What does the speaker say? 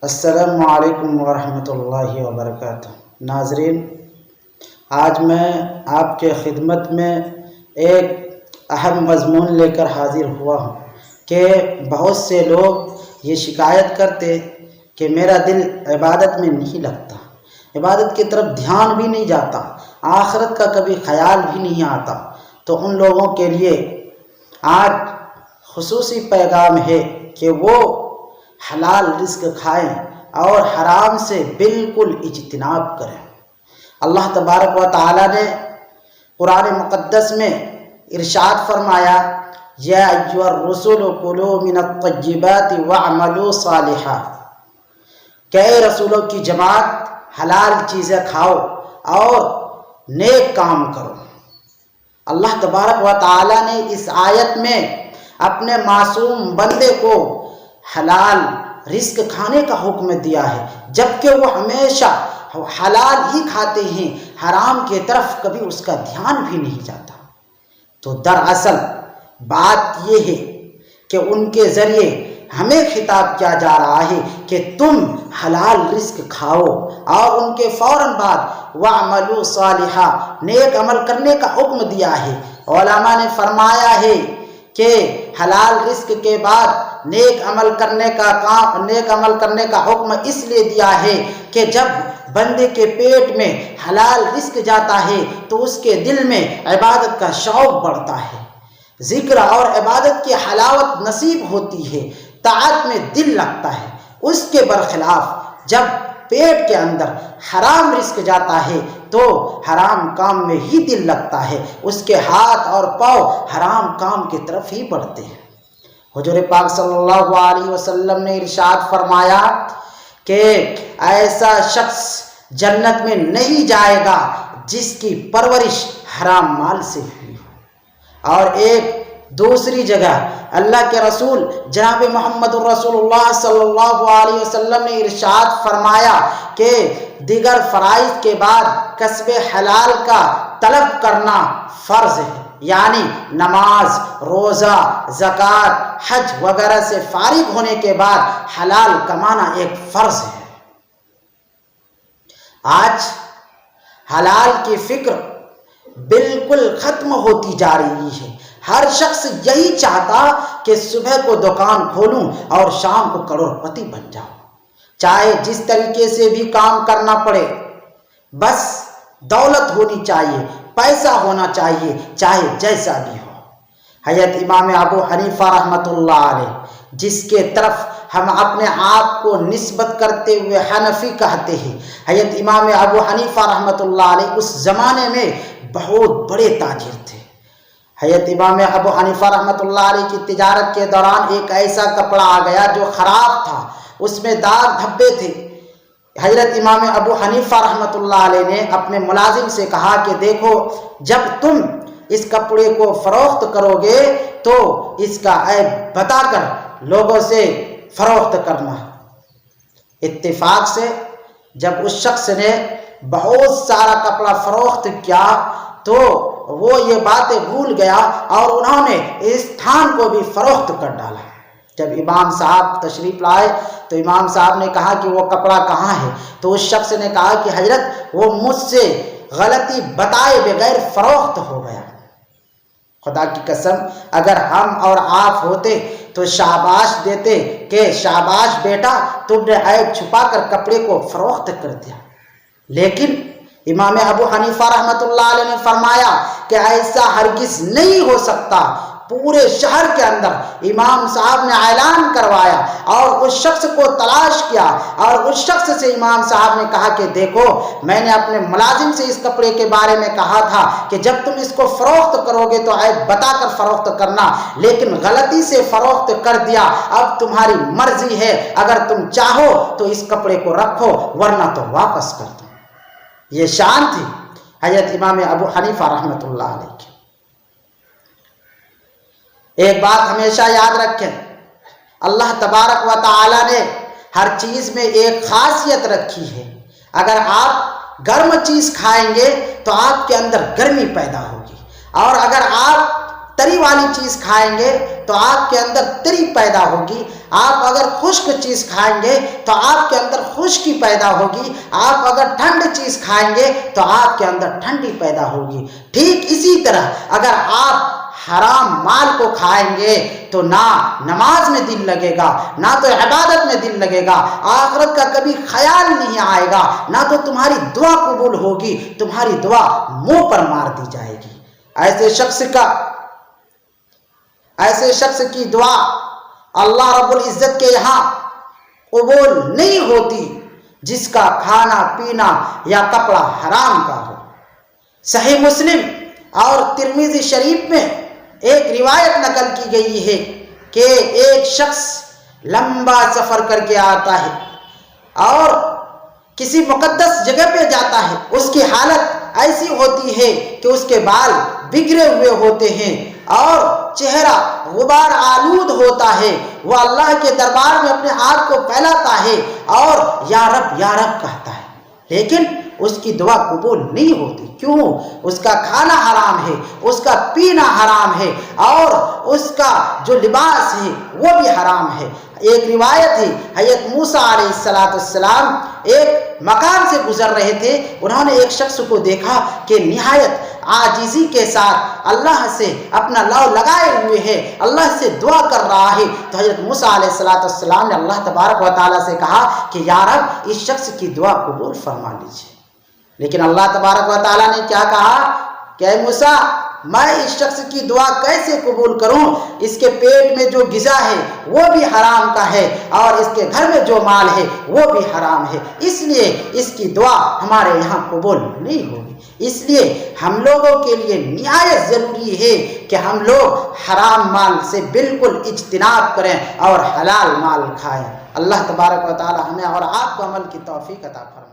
السلام علیکم ورحمۃ اللہ وبرکاتہ۔ ناظرین، آج میں آپ کے خدمت میں ایک اہم مضمون لے کر حاضر ہوا ہوں کہ بہت سے لوگ یہ شکایت کرتے کہ میرا دل عبادت میں نہیں لگتا، عبادت کی طرف دھیان بھی نہیں جاتا، آخرت کا کبھی خیال بھی نہیں آتا۔ تو ان لوگوں کے لیے آج خصوصی پیغام ہے کہ وہ حلال رزق کھائیں اور حرام سے بالکل اجتناب کریں۔ اللہ تبارک و تعالی نے قرآن مقدس میں ارشاد فرمایا، یا ایھا الرسل کلوا من الطیبات واعملوا صالحا، کہ اے رسولوں کی جماعت حلال چیزیں کھاؤ اور نیک کام کرو۔ اللہ تبارک و تعالی نے اس آیت میں اپنے معصوم بندے کو حلال رزق کھانے کا حکم دیا ہے، جبکہ وہ ہمیشہ حلال ہی کھاتے ہیں، حرام کی طرف کبھی اس کا دھیان بھی نہیں جاتا۔ تو دراصل بات یہ ہے کہ ان کے ذریعے ہمیں خطاب کیا جا رہا ہے کہ تم حلال رزق کھاؤ، اور ان کے فوراً بعد وَاعْمَلُوا صَالِحًا، نیک عمل کرنے کا حکم دیا ہے۔ علماء نے فرمایا ہے کہ حلال رزق کے بعد نیک عمل کرنے کا حکم اس لیے دیا ہے کہ جب بندے کے پیٹ میں حلال رزق جاتا ہے تو اس کے دل میں عبادت کا شوق بڑھتا ہے، ذکر اور عبادت کی حلاوت نصیب ہوتی ہے، طاعت میں دل لگتا ہے۔ اس کے برخلاف جب پیٹ کے اندر حرام رزق جاتا ہے تو حرام کام میں ہی دل لگتا ہے، اس کے ہاتھ اور پاؤں حرام کام کی طرف ہی بڑھتے ہیں۔ حضور پاک صلی اللہ علیہ وسلم نے ارشاد فرمایا کہ ایسا شخص جنت میں نہیں جائے گا جس کی پرورش حرام مال سے ہوئی ہو۔ اور ایک دوسری جگہ اللہ کے رسول جناب محمد الرسول اللہ صلی اللہ علیہ وسلم نے ارشاد فرمایا کہ دیگر فرائض کے بعد کسب حلال کا طلب کرنا فرض ہے، یعنی نماز، روزہ، زکوٰۃ، حج وغیرہ سے فارغ ہونے کے بعد حلال کمانا ایک فرض ہے۔ آج حلال کی فکر بالکل ختم ہوتی جا رہی ہے۔ ہر شخص یہی چاہتا کہ صبح کو دکان کھولوں اور شام کو کروڑ پتی بن جاؤں، چاہے جس طریقے سے بھی کام کرنا پڑے، بس دولت ہونی چاہیے، پیسہ ہونا چاہیے، چاہے جیسا بھی ہو۔ حضرت امام ابو حنیفہ رحمۃ اللہ علیہ، جس کے طرف ہم اپنے آپ کو نسبت کرتے ہوئے حنفی کہتے ہیں، حضرت امام ابو حنیفہ رحمۃ اللہ علیہ اس زمانے میں بہت بڑے تاجر تھے۔ حضرت امام ابو حنیفہ رحمۃ اللہ علیہ کی تجارت کے دوران ایک ایسا کپڑا آ گیا جو خراب تھا، اس میں داغ دھبے تھے۔ حضرت امام ابو حنیفہ رحمۃ اللہ علیہ نے اپنے ملازم سے کہا کہ دیکھو، جب تم اس کپڑے کو فروخت کرو گے تو اس کا عیب بتا کر لوگوں سے فروخت کرنا۔ اتفاق سے جب اس شخص نے بہت سارا کپڑا فروخت کیا تو وہ یہ باتیں بھول گیا اور انہوں نے اس تھان کو بھی فروخت کر ڈالا۔ جب امام صاحب تشریف لائے تو امام صاحب نے کہا کہ وہ کپڑا کہاں ہے؟ تو اس شخص نے کہا کہ حضرت وہ مجھ سے غلطی بتائے بغیر فروخت ہو گیا۔ خدا کی قسم اگر ہم اور آپ ہوتے تو شاباش دیتے کہ شاباش بیٹا، تم نے عیب چھپا کر کپڑے کو فروخت کر دیا۔ لیکن امام ابو حنیفہ رحمۃ اللہ علیہ نے فرمایا کہ ایسا ہرگز نہیں ہو سکتا۔ پورے شہر کے اندر امام صاحب نے اعلان کروایا اور اس شخص کو تلاش کیا، اور اس شخص سے امام صاحب نے کہا کہ دیکھو، میں نے اپنے ملازم سے اس کپڑے کے بارے میں کہا تھا کہ جب تم اس کو فروخت کرو گے تو عیب بتا کر فروخت کرنا، لیکن غلطی سے فروخت کر دیا۔ اب تمہاری مرضی ہے، اگر تم چاہو تو اس کپڑے کو رکھو ورنہ تو واپس کر دو۔ یہ شان تھی حضرت امام ابو حنیفہ رحمۃ اللہ علیہ کی۔ ایک بات ہمیشہ یاد رکھیں، اللہ تبارک و تعالی نے ہر چیز میں ایک خاصیت رکھی ہے۔ اگر آپ گرم چیز کھائیں گے تو آپ کے اندر گرمی پیدا ہوگی، اور اگر آپ تری والی چیز کھائیں گے تو آپ کے اندر تری پیدا ہوگی، آپ اگر خشک چیز کھائیں گے تو آپ کے اندر خشکی پیدا ہوگی، آپ اگر ٹھنڈ چیز کھائیں گے تو آپ کے اندر ٹھنڈی پیدا ہوگی۔ ٹھیک اسی طرح اگر آپ حرام مال کو کھائیں گے تو نہ نماز میں دل لگے گا، نہ تو عبادت میں دل لگے گا، آخرت کا کبھی خیال نہیں آئے گا، نہ تو تمہاری دعا قبول ہوگی، تمہاری دعا منہ پر مار دی جائے گی۔ ایسے شخص کی دعا اللہ رب العزت کے یہاں قبول نہیں ہوتی جس کا کھانا پینا یا کپڑا حرام کا ہو۔ صحیح مسلم اور ترمذی شریف میں ایک روایت نقل کی گئی ہے کہ ایک شخص لمبا سفر کر کے آتا ہے اور کسی مقدس جگہ پہ جاتا ہے، اس کی حالت ایسی ہوتی ہے کہ اس کے بال بگڑے ہوئے ہوتے ہیں اور چہرہ غبار آلود ہوتا ہے، وہ اللہ کے دربار میں اپنے ہاتھ کو پھیلاتا ہے اور یا رب یا رب کہتا ہے، لیکن اس کی دعا قبول نہیں ہوتی۔ کیوں؟ اس کا کھانا حرام ہے، اس کا پینا حرام ہے اور اس کا جو لباس ہے وہ بھی حرام ہے۔ ایک روایت ہے، حضرت موسیٰ علیہ السلام ایک مکان سے گزر رہے تھے، انہوں نے ایک شخص کو دیکھا کہ نہایت عاجزی کے ساتھ اللہ سے اپنا لو لگائے ہوئے ہے، اللہ سے دعا کر رہا ہے، تو حضرت موسیٰ علیہ السلام نے اللہ تبارک و تعالیٰ سے کہا کہ یا رب اس شخص کی دعا قبول فرما لیجیے۔ لیکن اللہ تبارک و تعالیٰ نے کیا کہا کہ اے موسیٰ، میں اس شخص کی دعا کیسے قبول کروں؟ اس کے پیٹ میں جو غذا ہے وہ بھی حرام کا ہے اور اس کے گھر میں جو مال ہے وہ بھی حرام ہے، اس لیے اس کی دعا ہمارے یہاں قبول نہیں ہوگی۔ اس لیے ہم لوگوں کے لیے نہایت ضروری ہے کہ ہم لوگ حرام مال سے بالکل اجتناب کریں اور حلال مال کھائیں۔ اللہ تبارک و تعالی ہمیں اور آپ کو عمل کی توفیق عطا فرمائے۔